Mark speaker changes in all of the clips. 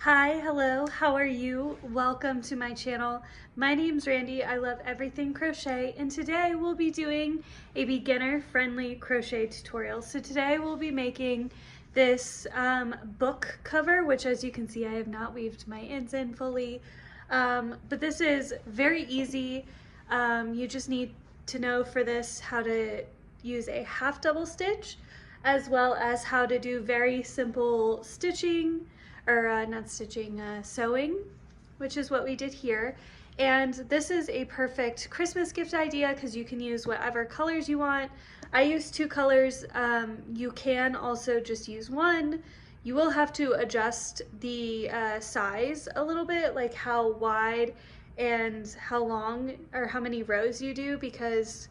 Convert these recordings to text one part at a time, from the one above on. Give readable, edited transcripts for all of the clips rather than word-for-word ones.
Speaker 1: Hi, hello, how are you? Welcome to my channel. My name's Randy. I love everything crochet, and today we'll be doing a beginner-friendly crochet tutorial. So today we'll be making this book cover, which as you can see, I have not weaved my ends in fully. But this is very easy. You just need to know for this how to use a half double stitch, as well as how to do very simple stitching, or not stitching, sewing, which is what we did here. And this is a perfect Christmas gift idea because you can use whatever colors you want. I use two colors. You can also just use one. You will have to adjust the size a little bit, like how wide and how long or how many rows you do, because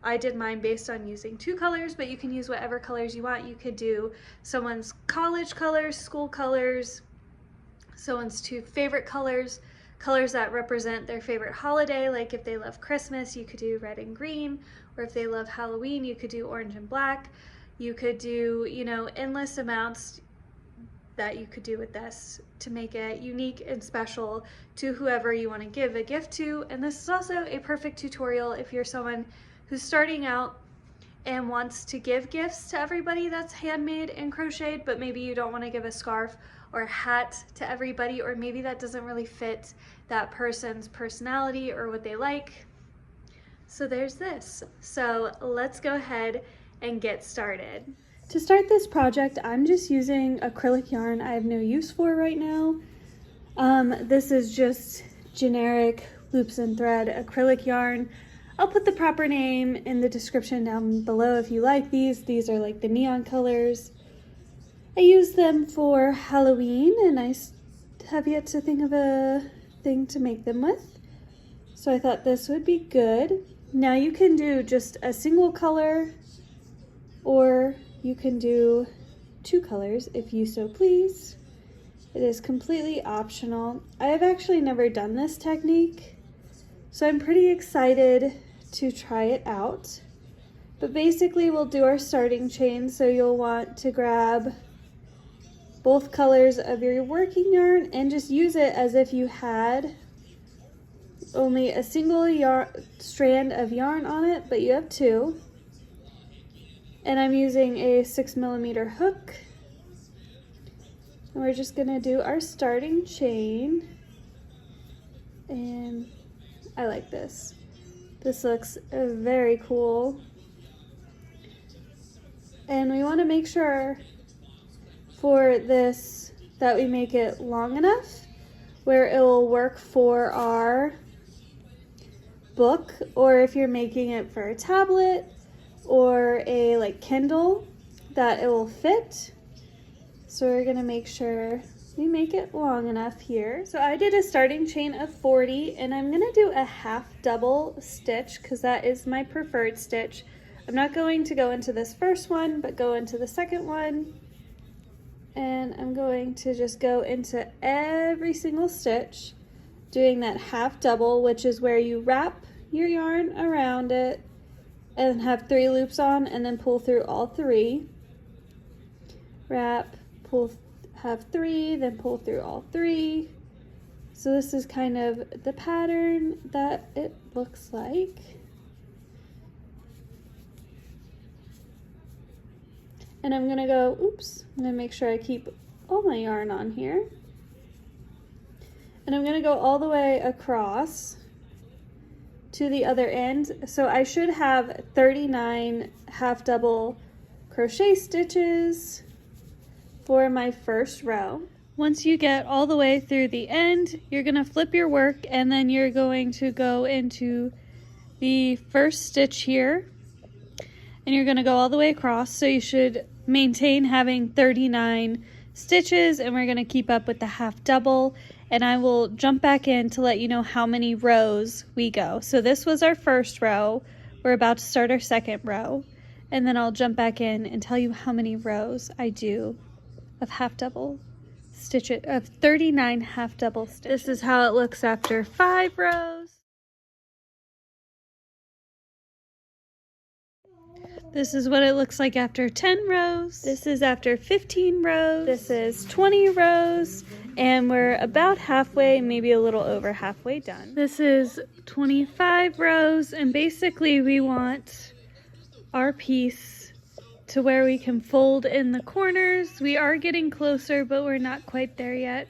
Speaker 1: I did mine based on using two colors, but you can use whatever colors you want. You could do someone's college colors, school colors, someone's two favorite colors, colors that represent their favorite holiday. Like if they love Christmas, you could do red and green, or if they love Halloween, you could do orange and black. You could do, endless amounts that you could do with this to make it unique and special to whoever you want to give a gift to. And this is also a perfect tutorial if you're someone who's starting out and wants to give gifts to everybody that's handmade and crocheted, but maybe you don't want to give a scarf or a hat to everybody, or maybe that doesn't really fit that person's personality or what they like. So there's this. So let's go ahead and get started. To start this project, I'm just using acrylic yarn I have no use for right now. This is just generic loops and thread acrylic yarn. I'll put the proper name in the description down below if you like these. These are like the neon colors. I use them for Halloween, and I have yet to think of a thing to make them with. So I thought this would be good. Now you can do just a single color, or you can do two colors if you so please. It is completely optional. I have actually never done this technique, so I'm pretty excited to try it out. But basically we'll do our starting chain, so you'll want to grab both colors of your working yarn and just use it as if you had only a single strand of yarn on it, but you have two. And I'm using a 6mm hook. And we're just gonna do our starting chain. And I like this. This looks very cool. And we want to make sure for this that we make it long enough where it will work for our book, or if you're making it for a tablet or a like Kindle, that it will fit. So we're gonna make sure we make it long enough here. So I did a starting chain of 40, and I'm gonna do a half double stitch because that is my preferred stitch. I'm not going to go into this first one, but go into the second one. And I'm going to just go into every single stitch, doing that half double, which is where you wrap your yarn around it and have 3 loops on, and then pull through all 3. Wrap, pull, have 3, then pull through all 3. So this is kind of the pattern that it looks like. And I'm gonna go, oops, I'm gonna make sure I keep all my yarn on here. And I'm gonna go all the way across to the other end. So I should have 39 half double crochet stitches for my first row. Once you get all the way through the end, you're gonna flip your work, and then you're going to go into the first stitch here, and you're gonna go all the way across. So you should maintain having 39 stitches, and we're gonna keep up with the half double, and I will jump back in to let you know how many rows we go. So this was our first row. We're about to start our second row, and then I'll jump back in and tell you how many rows I do of half double stitches, of 39 half double stitches. This is how it looks after 5 rows. This is what it looks like after 10 rows. This is after 15 rows. This is 20 rows. And we're about halfway, maybe a little over halfway done. This is 25 rows, and basically we want our piece to where we can fold in the corners. We are getting closer, but we're not quite there yet.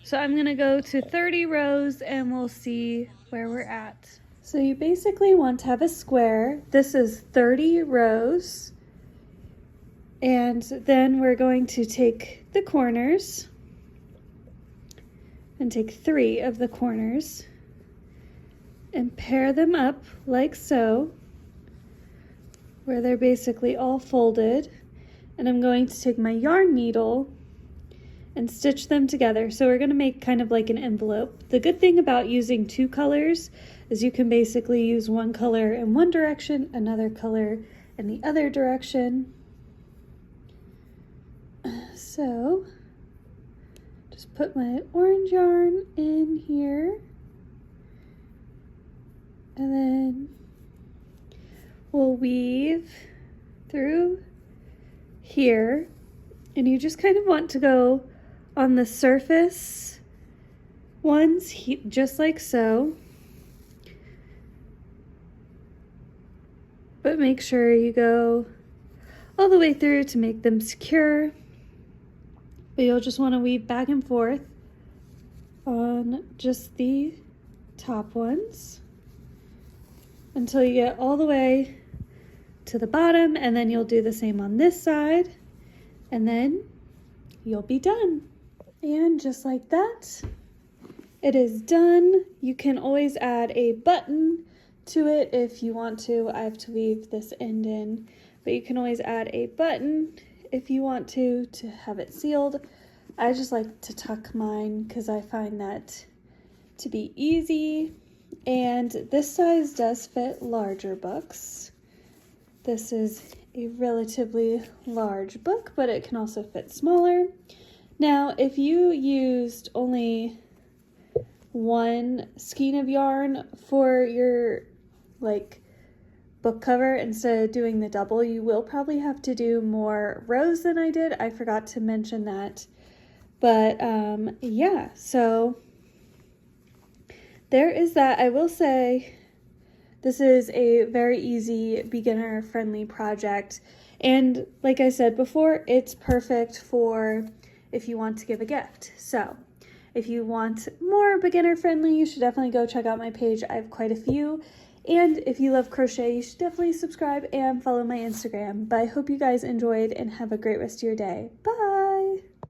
Speaker 1: So I'm gonna go to 30 rows and we'll see where we're at. So you basically want to have a square. This is 30 rows. And then we're going to take the corners and take 3 of the corners and pair them up like so, where they're basically all folded. And I'm going to take my yarn needle and stitch them together. So we're going to make kind of like an envelope. The good thing about using 2 colors is you can basically use one color in one direction, another color in the other direction. So just put my orange yarn in here, and then we'll weave through here, and you just kind of want to go on the surface ones, just like so, but make sure you go all the way through to make them secure. But you'll just want to weave back and forth on just the top ones until you get all the way to the bottom, and then you'll do the same on this side, and then you'll be done. And just like that, it is done. You can always add a button to it if you want to. I have to weave this end in, but you can always add a button if you want to have it sealed. I just like to tuck mine because I find that to be easy. And this size does fit larger books. This is a relatively large book, but it can also fit smaller. Now, if you used only one skein of yarn for your book cover instead of doing the double, you will probably have to do more rows than I did. I forgot to mention that. But yeah, so there is that. I will say this is a very easy, beginner-friendly project. And like I said before, it's perfect for if you want to give a gift. So if you want more beginner-friendly, you should definitely go check out my page. I have quite a few. And if you love crochet, you should definitely subscribe and follow my Instagram. But I hope you guys enjoyed and have a great rest of your day. Bye!